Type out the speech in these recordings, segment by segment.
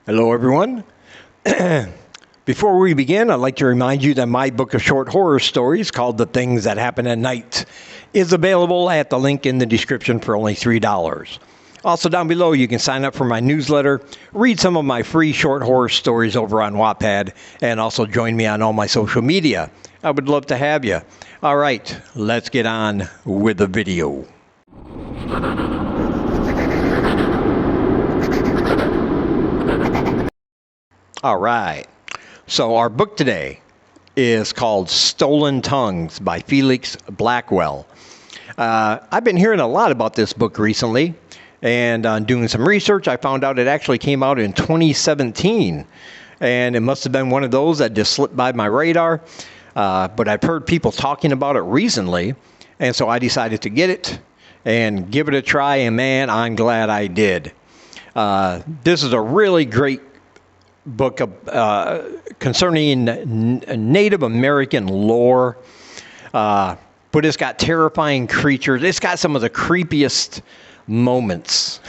Hello, everyone. Before we begin, I'd like to remind you that my book of short horror stories called The Things That Happen at Night is available at the link in the description for only $3. Also down below, you can sign up for my newsletter, read some of my free short horror stories over on Wattpad, and also join me on all my social media. I would love to have you. All right, let's get on with the video. All right. So our book today is called Stolen Tongues by Felix Blackwell. I've been hearing a lot about this book recently, and on doing some research, I found out it actually came out in 2017, and it must have been one of those that just slipped by my radar, but I've heard people talking about it recently, and so I decided to get it and give it a try, and man, I'm glad I did. This is a really great book concerning Native American lore, but it's got terrifying creatures. It's got some of the creepiest moments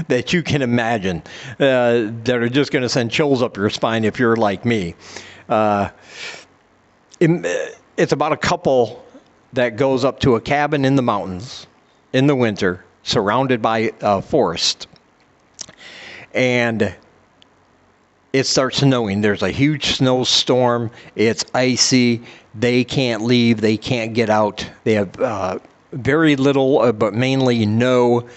that you can imagine that are just going to send chills up your spine if you're like me. It's about a couple that goes up to a cabin in the mountains in the winter, surrounded by a forest, and it starts snowing. There's a huge snowstorm. It's icy. They can't leave. They can't get out. They have very little, but mainly no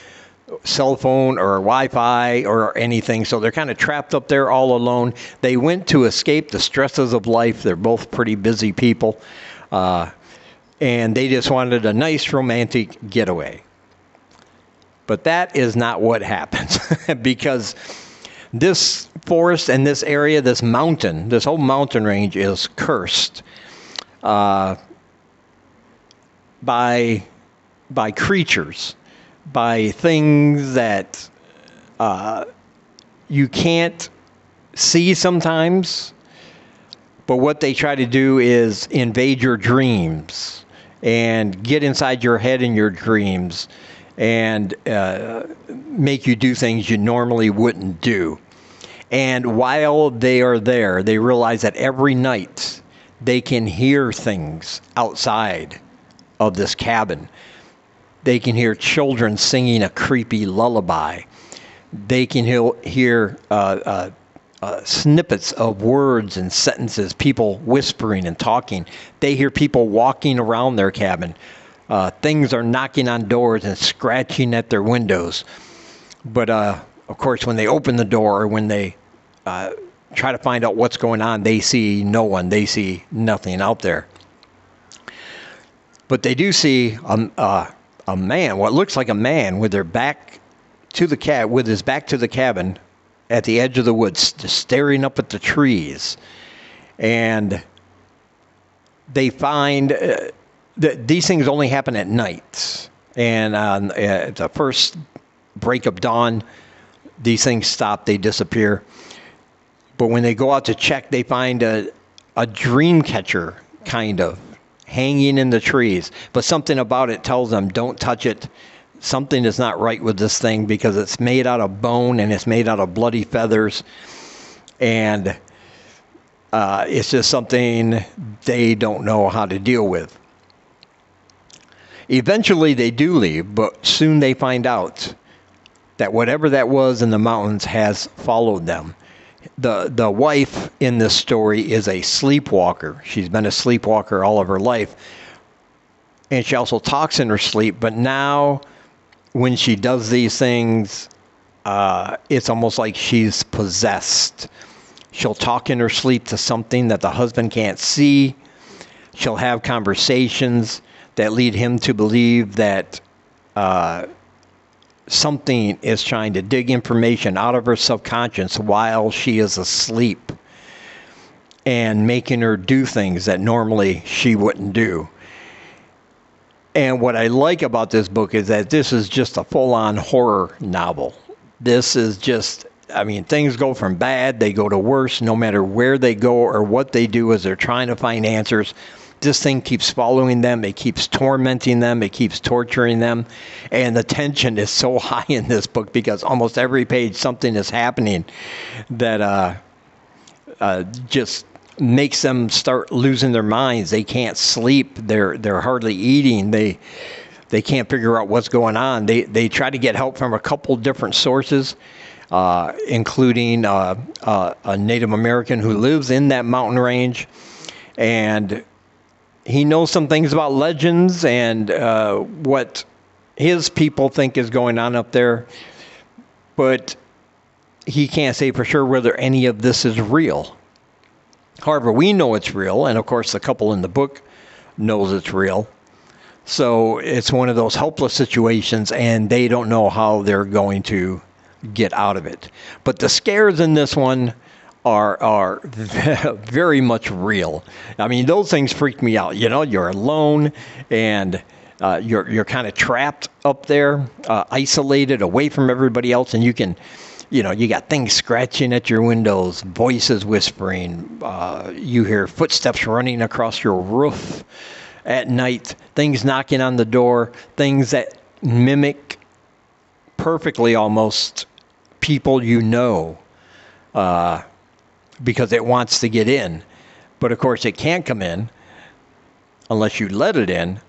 cell phone or Wi-Fi or anything. So they're kind of trapped up there all alone. They went to escape the stresses of life. They're both pretty busy people. And they just wanted a nice romantic getaway. But that is not what happens because this forest and this area, this mountain, this whole mountain range is cursed by creatures, by things that you can't see sometimes. But what they try to do is invade your dreams and get inside your head in your dreams and make you do things you normally wouldn't do. And while they are there, they realize that every night they can hear things outside of this cabin. They can hear children singing a creepy lullaby. They can hear snippets of words and sentences, people whispering and talking. They hear people walking around their cabin. Things are knocking on doors and scratching at their windows. But, of course, when they open the door, or when they try to find out what's going on, they see no one. They see nothing out there. But they do see a man, what looks like a man, with their back to the with his back to the cabin at the edge of the woods, just staring up at the trees. And they find that these things only happen at night. And at the first break of dawn, these things stop, they disappear. But when they go out to check, they find a dream catcher, kind of, hanging in the trees. But something about it tells them, don't touch it. Something is not right with this thing because it's made out of bone and it's made out of bloody feathers. And it's just something they don't know how to deal with. Eventually they do leave, but soon they find out that whatever that was in the mountains has followed them. The wife in this story is a sleepwalker. She's been a sleepwalker all of her life. And she also talks in her sleep, but now when she does these things, it's almost like she's possessed. She'll talk in her sleep to something that the husband can't see. She'll have conversations that lead him to believe that something is trying to dig information out of her subconscious while she is asleep and making her do things that normally she wouldn't do. And what I like about this book is that this is just a full-on horror novel. This is just, I mean, things go from bad, they go to worse, no matter where they go or what they do as they're trying to find answers. this thing keeps following them. It keeps tormenting them. It keeps torturing them. And the tension is so high in this book because almost every page something is happening that just makes them start losing their minds. They can't sleep. They're hardly eating. They can't figure out what's going on. They try to get help from a couple different sources, including a Native American who lives in that mountain range. And he knows some things about legends and what his people think is going on up there. But he can't say for sure whether any of this is real. However, we know it's real. And of course, the couple in the book knows it's real. So it's one of those helpless situations, and they don't know how they're going to get out of it. But the scares in this one are very much real. I mean, those things freak me out. You know, you're alone, and you're kind of trapped up there, isolated, away from everybody else, and you can, you know, you got things scratching at your windows, voices whispering, you hear footsteps running across your roof at night, things knocking on the door, things that mimic perfectly almost people you know, because it wants to get in. But of course it can't come in unless you let it in.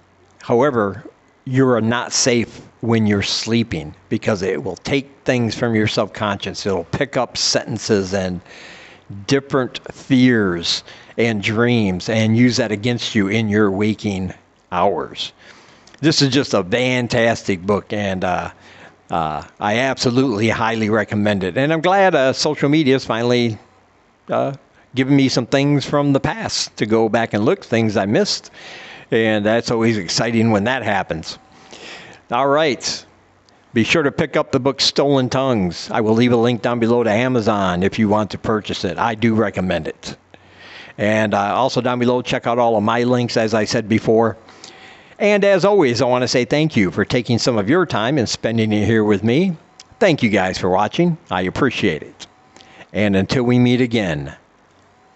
However, you're not safe when you're sleeping because it will take things from your subconscious. It'll pick up sentences and different fears and dreams and use that against you in your waking hours. This is just a fantastic book, and I absolutely highly recommend it. And I'm glad social media is finally giving me some things from the past to go back and look, things I missed. And that's always exciting when that happens. All right. Be sure to pick up the book Stolen Tongues. I will leave a link down below to Amazon if you want to purchase it. I do recommend it. And also down below, check out all of my links, as I said before. And as always, I want to say thank you for taking some of your time and spending it here with me. Thank you guys for watching. I appreciate it. And until we meet again,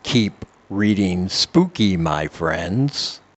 keep reading spooky, my friends.